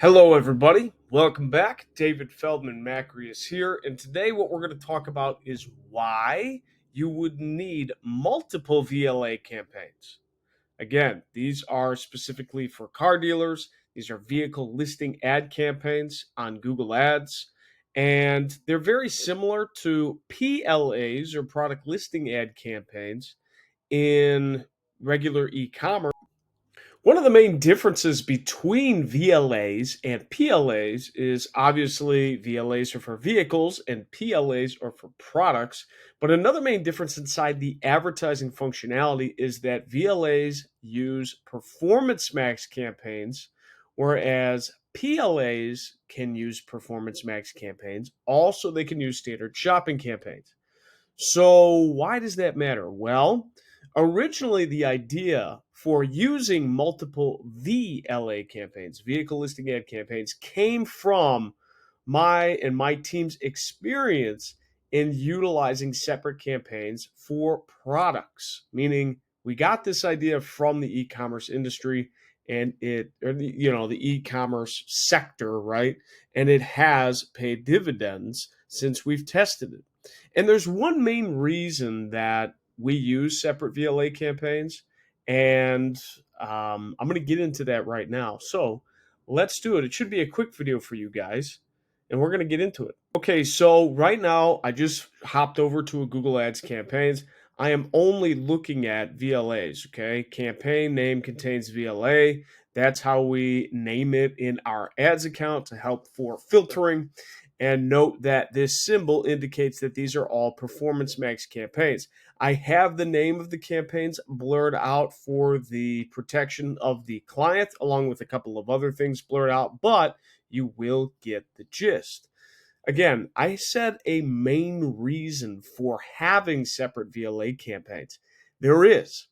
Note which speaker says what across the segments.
Speaker 1: Hello, everybody. Welcome back. David Feldman-Makrias here. And today, what we're going to talk about is why you would need multiple VLA campaigns. Again, these are specifically for car dealers. These are vehicle listing ad campaigns on Google Ads. And they're very similar to PLAs or product listing ad campaigns in regular e commerce. One of the main differences between VLAs and PLAs is obviously VLAs are for vehicles and PLAs are for products. But another main difference inside the advertising functionality is that VLAs use performance max campaigns, whereas PLAs can use performance max campaigns. Also, they can use standard shopping campaigns. So, why does that matter? Well, originally the idea for using multiple VLA campaigns, vehicle listing ad campaigns, came from my team's experience in utilizing separate campaigns for products. Meaning, we got this idea from the e-commerce industry and the e-commerce sector, right? And it has paid dividends since we've tested it. And there's one main reason that we use separate VLA campaigns, and I'm going to get into that right now. So let's do it. It should be a quick video for you guys, and we're going to get into it. Okay, so right now I just hopped over to a Google Ads campaigns. I am only looking at VLAs, okay? Campaign name contains VLA. That's how we name it in our ads account to help for filtering. And note that this symbol indicates that these are all Performance Max campaigns. I have the name of the campaigns blurred out for the protection of the client, along with a couple of other things blurred out, but you will get the gist. Again, I said a main reason for having separate VLA campaigns. There is.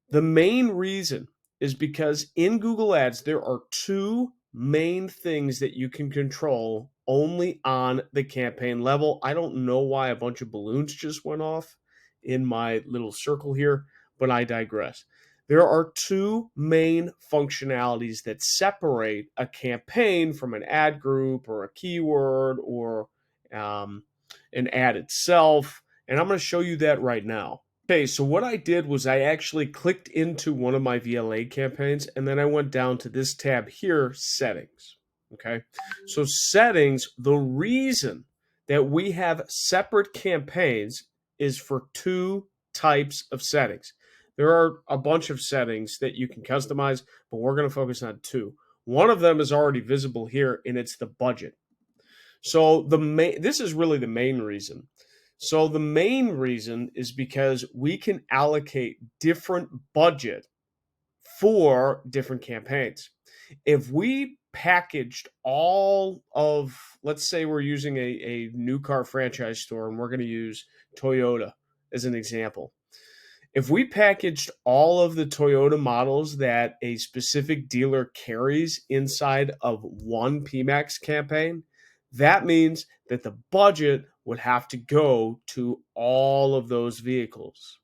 Speaker 1: The main reason is because in Google Ads, there are two main things that you can control only on the campaign level. I don't know why a bunch of balloons just went off in my little circle here, but I digress. There are two main functionalities that separate a campaign from an ad group or a keyword or an ad itself. And I'm going to show you that right now. Okay, so what I did was I actually clicked into one of my VLA campaigns and then I went down to this tab here, settings. Okay, so settings, the reason that we have separate campaigns is for two types of settings. There are a bunch of settings that you can customize, but we're going to focus on two. One of them is already visible here, and it's the budget. So this is really the main reason. So the main reason is because we can allocate different budget for different campaigns. If we packaged all of, let's say we're using a new car franchise store and we're going to use Toyota as an example. If we packaged all of the Toyota models that a specific dealer carries inside of one PMAX campaign, that means that the budget would have to go to all of those vehicles.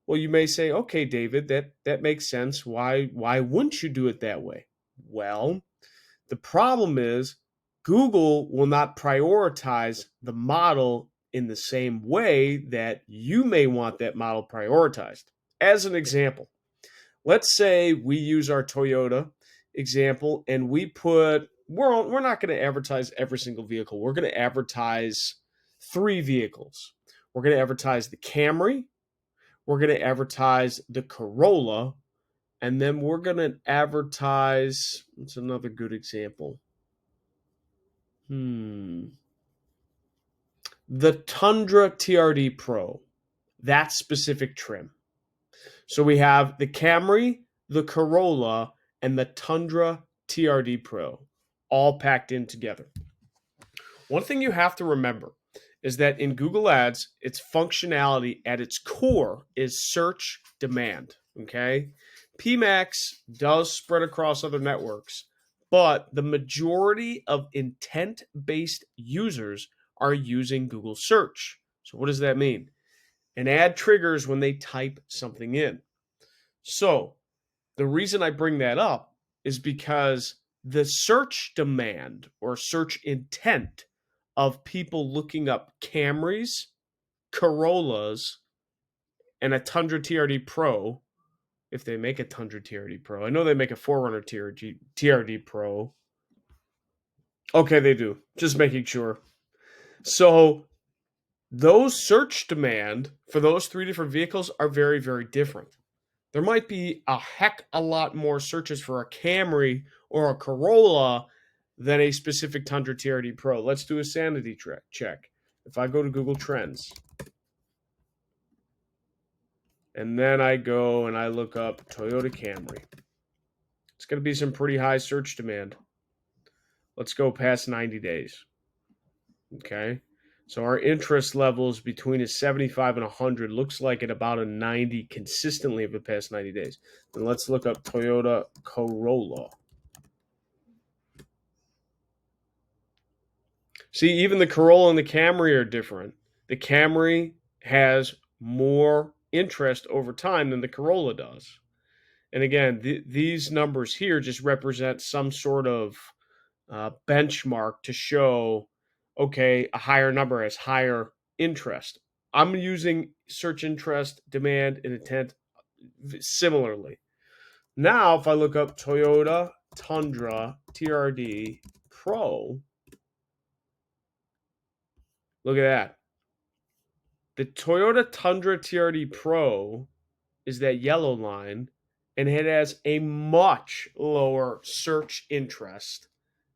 Speaker 1: Well, you may say, okay, David, that makes sense. Why wouldn't you do it that way? Well, the problem is Google will not prioritize the model in the same way that you may want that model prioritized. As an example, let's say we use our Toyota example and we're not going to advertise every single vehicle. We're going to advertise three vehicles. We're going to advertise the Camry, we're going to advertise the Corolla, and then we're going to advertise, what's another good example? The Tundra TRD Pro, that specific trim. So we have the Camry, the Corolla, and the Tundra TRD Pro all packed in together. One thing you have to remember is that in Google Ads, its functionality at its core is search demand, okay? PMAX does spread across other networks, but the majority of intent-based users are using Google search. So what does that mean? An ad triggers when they type something in. So the reason I bring that up is because the search demand or search intent of people looking up Camrys, Corollas, and a Tundra TRD Pro, if they make a Tundra TRD Pro. I know they make a 4Runner TRD Pro. Okay, they do. Just making sure. So those search demand for those three different vehicles are very, very different. There might be a heck a lot more searches for a Camry or a Corolla than a specific Tundra TRD Pro. Let's do a sanity check. If I go to Google Trends and then I go and I look up Toyota Camry, it's going to be some pretty high search demand. Let's go past 90 days. Okay. So our interest levels between a 75 and 100 looks like at about a 90 consistently over the past 90 days. Then let's look up Toyota Corolla. See, even the Corolla and the Camry are different. The Camry has more interest over time than the Corolla does. And again, these numbers here just represent some sort of benchmark to show, okay, a higher number has higher interest. I'm using search interest, demand, and intent similarly. Now, if I look up Toyota Tundra TRD Pro, look at that. The Toyota Tundra TRD Pro is that yellow line, and it has a much lower search interest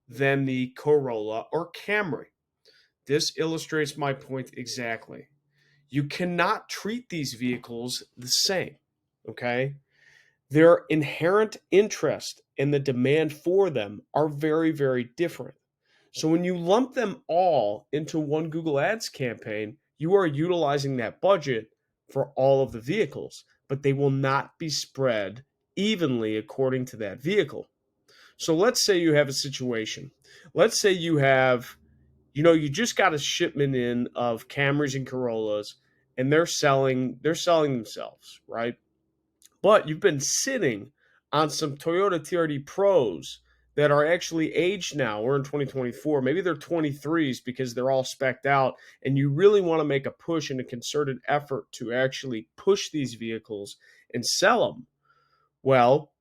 Speaker 1: than the Corolla or Camry. This illustrates my point exactly. You cannot treat these vehicles the same, okay? Their inherent interest and the demand for them are very, very different. So when you lump them all into one Google Ads campaign, you are utilizing that budget for all of the vehicles, but they will not be spread evenly according to that vehicle. So let's say you have a situation. Let's say you have, you just got a shipment in of Camrys and Corollas, and they're selling themselves, right? But you've been sitting on some Toyota TRD Pros that are actually aged now. We're in 2024. Maybe they're 23s because they're all specced out, and you really want to make a push and a concerted effort to actually push these vehicles and sell them. Well,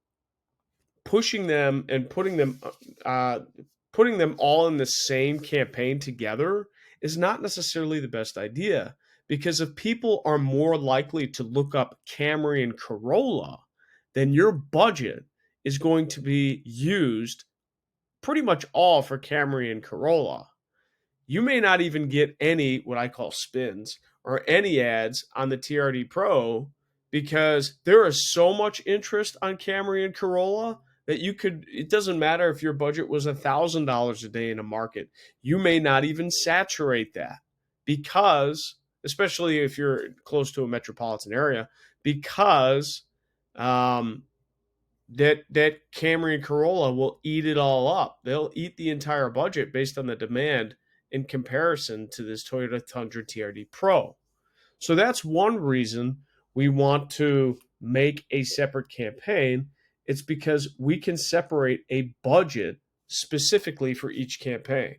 Speaker 1: pushing them and putting them all in the same campaign together is not necessarily the best idea, because if people are more likely to look up Camry and Corolla, then your budget is going to be used pretty much all for Camry and Corolla. You may not even get any, what I call spins, or any ads on the TRD Pro, because there is so much interest on Camry and Corolla that it doesn't matter if your budget was $1,000 a day in a market, you may not even saturate that, because, especially if you're close to a metropolitan area, because that Camry and Corolla will eat it all up. They'll eat the entire budget based on the demand in comparison to this Toyota Tundra TRD Pro. So that's one reason we want to make a separate campaign. It's because we can separate a budget specifically for each campaign.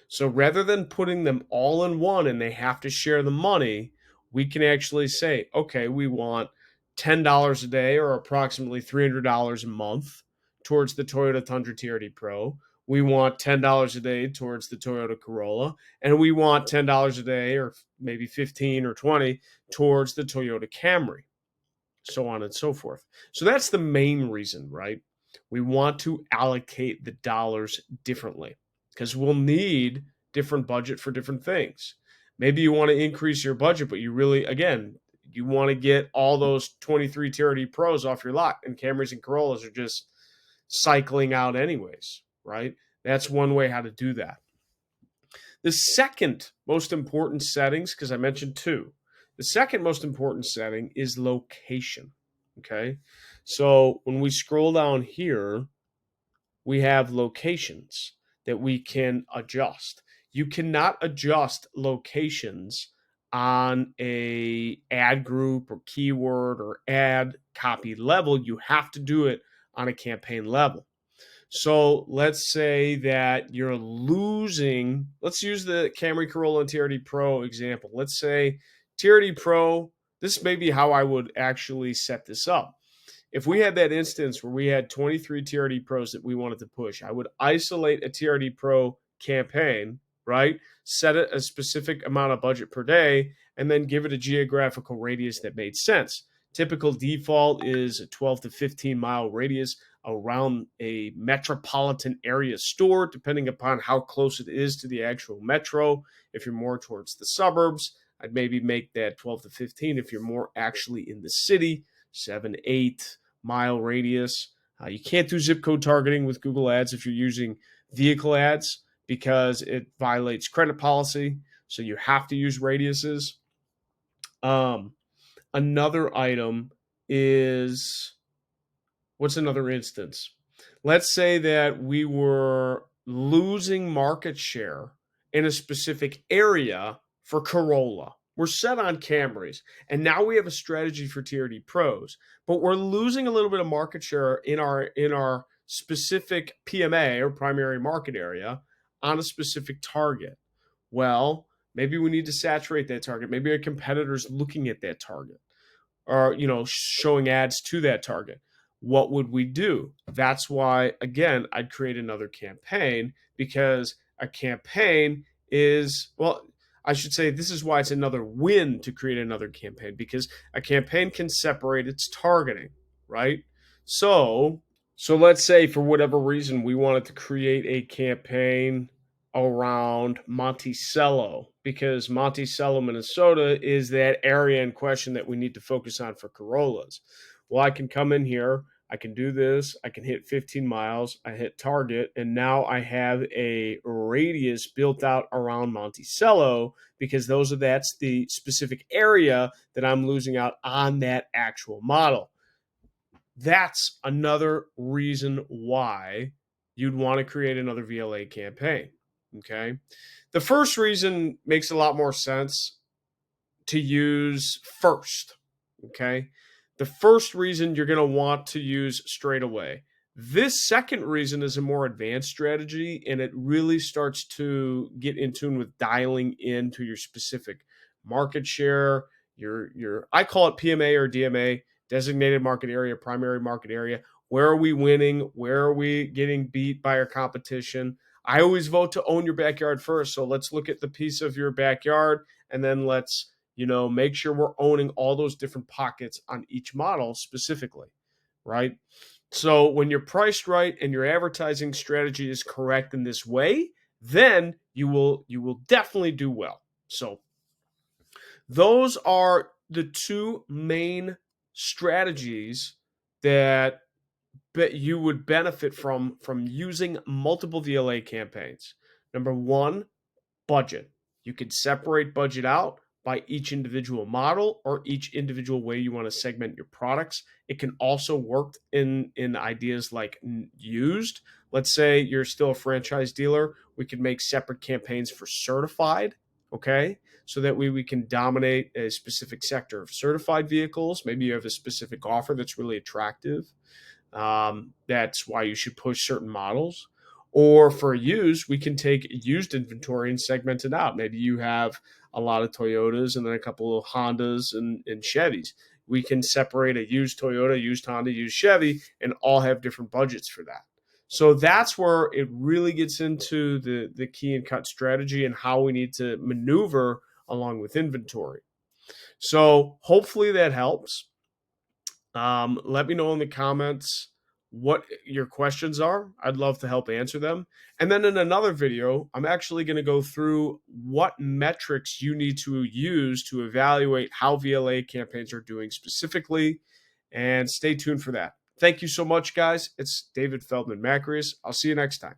Speaker 1: So rather than putting them all in one and they have to share the money, we can actually say, okay, we want $10 a day or approximately $300 a month towards the Toyota Tundra TRD Pro. We want $10 a day towards the Toyota Corolla, and we want $10 a day or maybe 15 or 20 towards the Toyota Camry, so on and so forth. So that's the main reason, right? We want to allocate the dollars differently because we'll need different budget for different things. Maybe you want to increase your budget, but you really, again, you want to get all those 23 TRD Pros off your lot, and Camrys and Corollas are just cycling out anyways, right? That's one way how to do that. The second most important settings, because I mentioned two, the second most important setting is location. Okay. So when we scroll down here, we have locations that we can adjust. You cannot adjust locations on a ad group or keyword or ad copy level. You have to do it on a campaign level. So let's say that you're losing, let's use the Camry Corolla and TRD Pro example. Let's say TRD Pro, this may be how I would actually set this up. If we had that instance where we had 23 TRD Pros that we wanted to push, I would isolate a TRD Pro campaign, right? Set it a specific amount of budget per day, and then give it a geographical radius that made sense. Typical default is a 12 to 15 mile radius around a metropolitan area store, depending upon how close it is to the actual metro. If you're more towards the suburbs, I'd maybe make that 12 to 15. If you're more actually in the city, 7, 8 mile radius. You can't do zip code targeting with Google Ads if you're using vehicle ads because it violates credit policy. So you have to use radiuses. Another item is, what's another instance? Let's say that we were losing market share in a specific area for Corolla. We're set on Camrys, and now we have a strategy for TRD Pros, but we're losing a little bit of market share in our specific PMA or primary market area on a specific target. Well, maybe we need to saturate that target. Maybe a competitor's looking at that target, or showing ads to that target. What would we do? That's why, again, I'd create another campaign, because a campaign is, well, I should say this is why it's another win to create another campaign, because a campaign can separate its targeting, right? So let's say for whatever reason we wanted to create a campaign around Monticello, because Monticello, Minnesota is that area in question that we need to focus on for Corollas. Well, I can come in here, I can do this, I can hit 15 miles, I hit target, and now I have a radius built out around Monticello, because that's the specific area that I'm losing out on that actual model. That's another reason why you'd want to create another VLA campaign. Okay. The first reason makes a lot more sense to use first. Okay. The first reason you're going to want to use straight away. This second reason is a more advanced strategy, and it really starts to get in tune with dialing into your specific market share, your I call it PMA or DMA, designated market area, primary market area. Where are we winning? Where are we getting beat by our competition? I always vote to own your backyard first. So let's look at the piece of your backyard, and then let's make sure we're owning all those different pockets on each model specifically, right? So when you're priced right and your advertising strategy is correct in this way, then you will definitely do well. So those are the two main strategies that you would benefit from using multiple VLA campaigns. Number one, budget. You could separate budget out by each individual model or each individual way you want to segment your products. It can also work in ideas like used. Let's say you're still a franchise dealer. We could make separate campaigns for certified, okay? So that way we can dominate a specific sector of certified vehicles. Maybe you have a specific offer that's really attractive. That's why you should push certain models. Or for used, we can take used inventory and segment it out. Maybe you have a lot of Toyotas and then a couple of Hondas and Chevys. We can separate a used Toyota, used Honda, used Chevy, and all have different budgets for that. So that's where it really gets into the key and cut strategy and how we need to maneuver along with inventory. So hopefully that helps. Let me know in the comments what your questions are. I'd love to help answer them. And then in another video, I'm actually going to go through what metrics you need to use to evaluate how VLA campaigns are doing specifically. And stay tuned for that. Thank you so much, guys. It's David Feldman-Makrias. I'll see you next time.